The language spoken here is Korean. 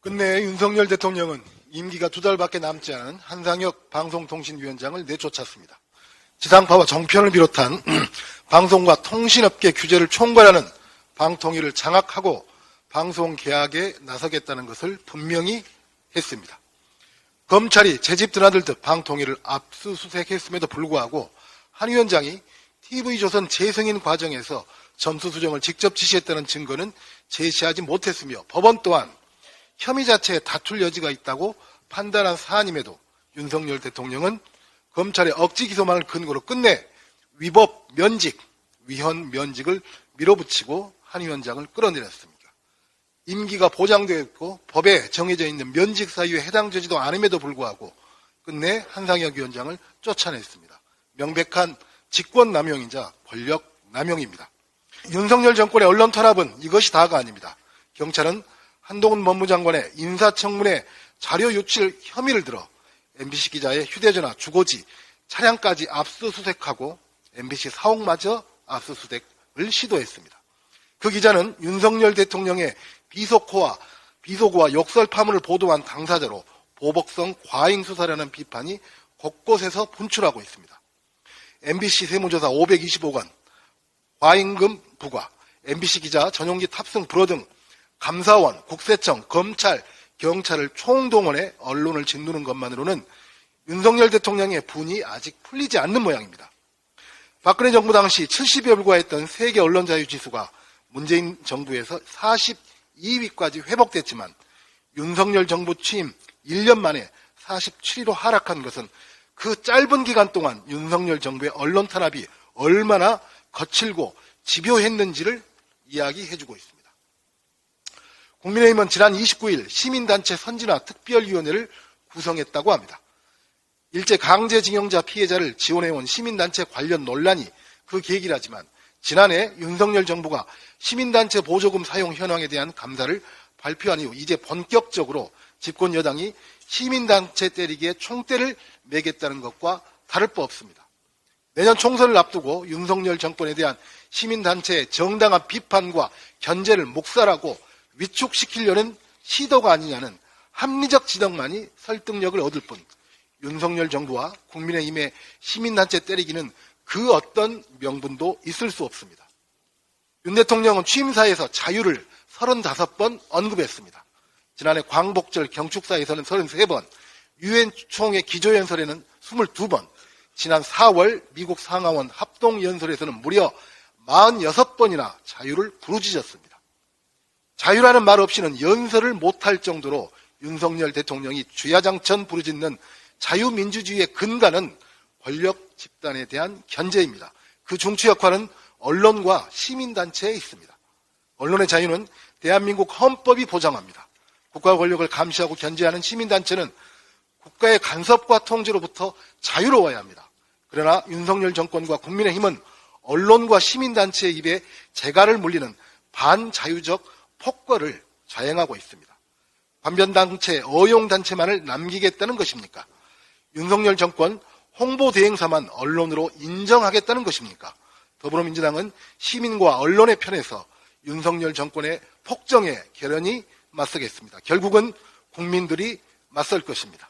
끝내 윤석열 대통령은 임기가 2달밖에 남지 않은 한상혁 방송통신위원장을 내쫓았습니다. 지상파와 정편을 비롯한 방송과 통신업계 규제를 총괄하는 방통위를 장악하고 방송 개혁에 나서겠다는 것을 분명히 했습니다. 검찰이 제집 드나들듯 방통위를 압수수색했음에도 불구하고 한 위원장이 TV조선 재승인 과정에서 점수 수정을 직접 지시했다는 증거는 제시하지 못했으며 법원 또한 혐의 자체에 다툴 여지가 있다고 판단한 사안임에도 윤석열 대통령은 검찰의 억지 기소만을 근거로 끝내 위법 면직, 위헌 면직을 밀어붙이고 한 위원장을 끌어내렸습니다. 임기가 보장되어 있고 법에 정해져 있는 면직 사유에 해당되지도 않음에도 불구하고 끝내 한상혁 위원장을 쫓아냈습니다. 명백한 직권남용이자 권력남용입니다. 윤석열 정권의 언론 탄압은 이것이 다가 아닙니다. 경찰은 한동훈 법무장관의 인사청문회 자료 유출 혐의를 들어 MBC 기자의 휴대전화, 주거지, 차량까지 압수수색하고 MBC 사옥마저 압수수색을 시도했습니다. 그 기자는 윤석열 대통령의 비속어와 욕설 파문을 보도한 당사자로 보복성 과잉 수사라는 비판이 곳곳에서 분출하고 있습니다. MBC 세무조사 525건, 과잉금 부과, MBC 기자 전용기 탑승 불허 등 감사원, 국세청, 검찰, 경찰을 총동원해 언론을 짓누르는 것만으로는 윤석열 대통령의 분이 아직 풀리지 않는 모양입니다. 박근혜 정부 당시 70에 불과했던 세계 언론자유지수가 문재인 정부에서 42위까지 회복됐지만 윤석열 정부 취임 1년 만에 47위로 하락한 것은 그 짧은 기간 동안 윤석열 정부의 언론 탄압이 얼마나 거칠고 집요했는지를 이야기해주고 있습니다. 국민의힘은 지난 29일 시민단체 선진화 특별위원회를 구성했다고 합니다. 일제 강제징용자 피해자를 지원해온 시민단체 관련 논란이 그 계기라지만 지난해 윤석열 정부가 시민단체 보조금 사용 현황에 대한 감사를 발표한 이후 이제 본격적으로 집권 여당이 시민단체 때리기에 총대를 매겠다는 것과 다를 바 없습니다. 내년 총선을 앞두고 윤석열 정권에 대한 시민단체의 정당한 비판과 견제를 묵살하고 위축시키려는 시도가 아니냐는 합리적 지적만이 설득력을 얻을 뿐 윤석열 정부와 국민의힘의 시민단체 때리기는 그 어떤 명분도 있을 수 없습니다. 윤 대통령은 취임사에서 자유를 35번 언급했습니다. 지난해 광복절 경축사에서는 33번, 유엔 총회 기조연설에는 22번, 지난 4월 미국 상하원 합동연설에서는 무려 46번이나 자유를 부르짖었습니다. 자유라는 말 없이는 연설을 못할 정도로 윤석열 대통령이 주야장천 부르짖는 자유민주주의의 근간은 권력 집단에 대한 견제입니다. 그 중추 역할은 언론과 시민단체에 있습니다. 언론의 자유는 대한민국 헌법이 보장합니다. 국가 권력을 감시하고 견제하는 시민단체는 국가의 간섭과 통제로부터 자유로워야 합니다. 그러나 윤석열 정권과 국민의힘은 언론과 시민단체의 입에 재갈을 물리는 반자유적 폭거를 자행하고 있습니다. 반변단체, 어용단체만을 남기겠다는 것입니까? 윤석열 정권 홍보대행사만 언론으로 인정하겠다는 것입니까? 더불어민주당은 시민과 언론의 편에서 윤석열 정권의 폭정에 결연히 맞서겠습니다. 결국은 국민들이 맞설 것입니다.